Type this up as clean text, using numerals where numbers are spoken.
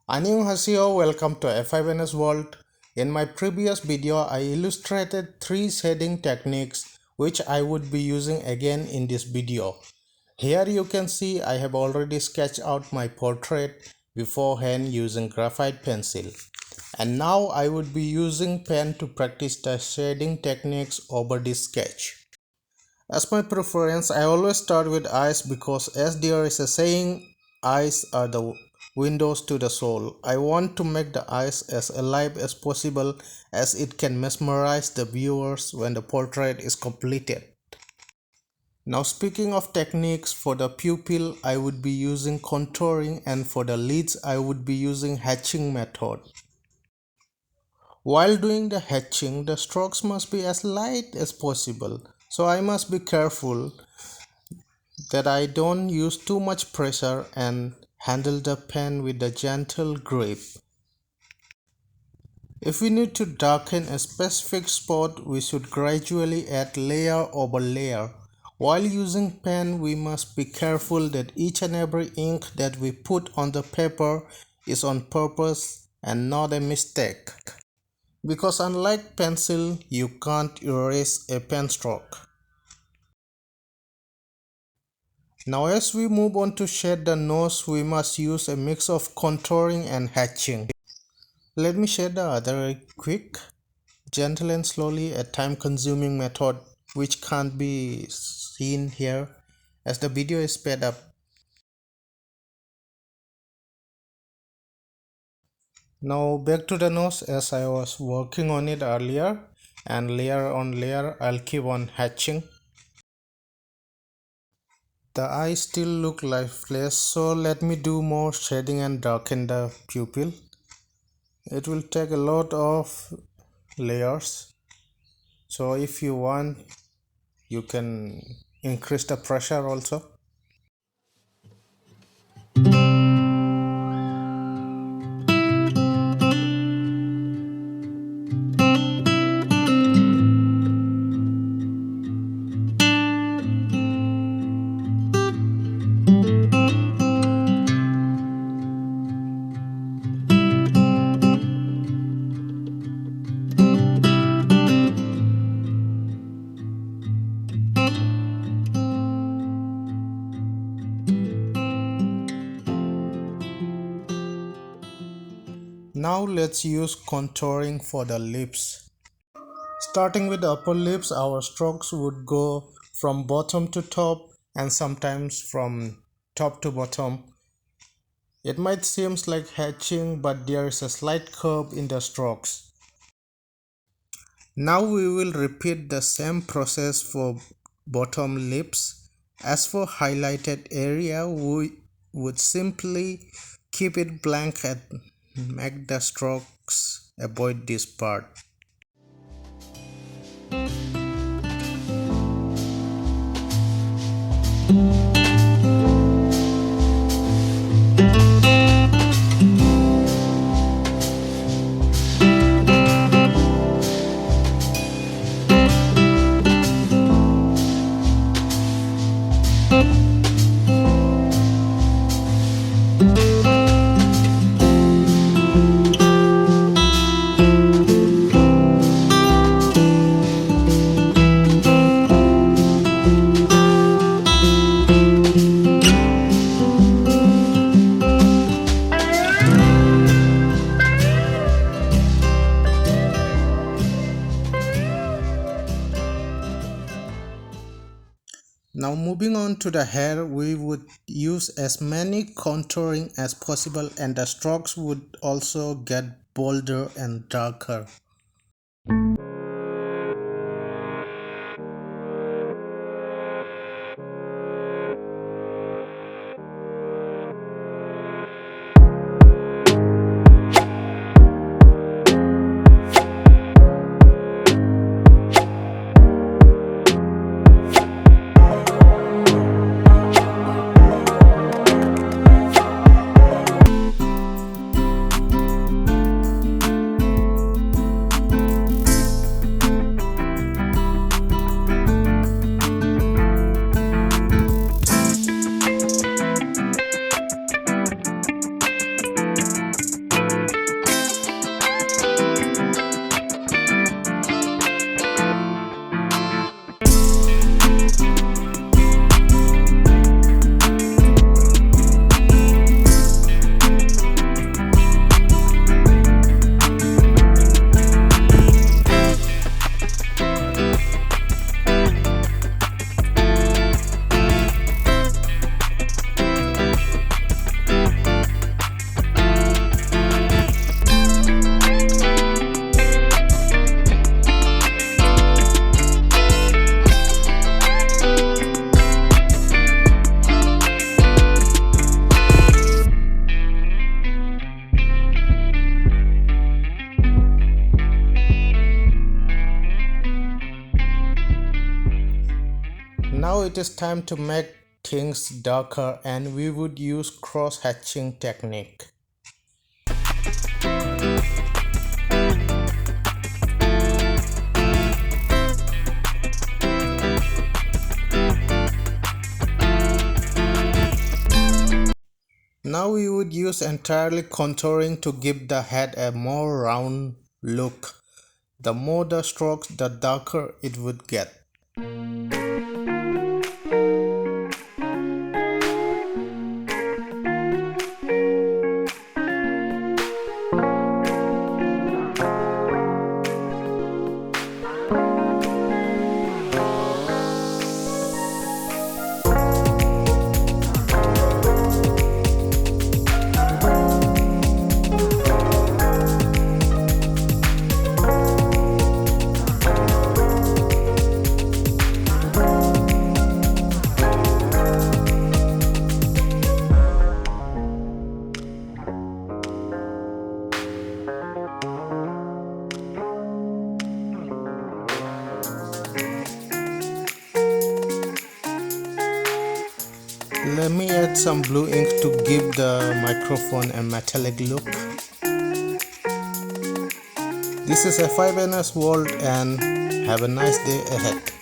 Annyeonghaseyo, welcome to F5NS World. In my previous video, I illustrated 3 shading techniques which I would be using again in this video. Here you can see I have already sketched out my portrait beforehand using graphite pencil. And now I would be using pen to practice the shading techniques over this sketch. As my preference, I always start with eyes because as there is a saying, eyes are the windows to the soul. I want to make the eyes as alive as possible as it can mesmerize the viewers when the portrait is completed. Now speaking of techniques, for the pupil I would be using contouring, and for the lids I would be using hatching method. While doing the hatching, the strokes must be as light as possible, so I must be careful that I don't use too much pressure and handle the pen with a gentle grip. If we need to darken a specific spot, we should gradually add layer over layer. While using pen, we must be careful that each and every ink that we put on the paper is on purpose and not a mistake. Because unlike pencil, you can't erase a pen stroke. Now as we move on to shade the nose, we must use a mix of contouring and hatching. Let me shade the other eye quick, gentle and slowly, a time-consuming method which can't be seen here as the video is sped up. Now back to the nose, as I was working on it earlier, and layer on layer I'll keep on hatching. The eyes still look lifeless, so let me do more shading and darken the pupil. It will take a lot of layers, so if you want you can increase the pressure also. Now let's use contouring for the lips. Starting with the upper lips, our strokes would go from bottom to top and sometimes from top to bottom. It might seem like hatching, but there is a slight curve in the strokes. Now we will repeat the same process for bottom lips. As for highlighted area, we would simply keep it blank and make the strokes avoid this part. Now moving on to the hair, we would use as many contouring as possible, and the strokes would also get bolder and darker. Now it is time to make things darker, and we would use cross-hatching technique. Now we would use entirely contouring to give the head a more round look. The more the strokes, the darker it would get. Let me add some blue ink to give the microphone a metallic look. This is F5NS World, and have a nice day ahead.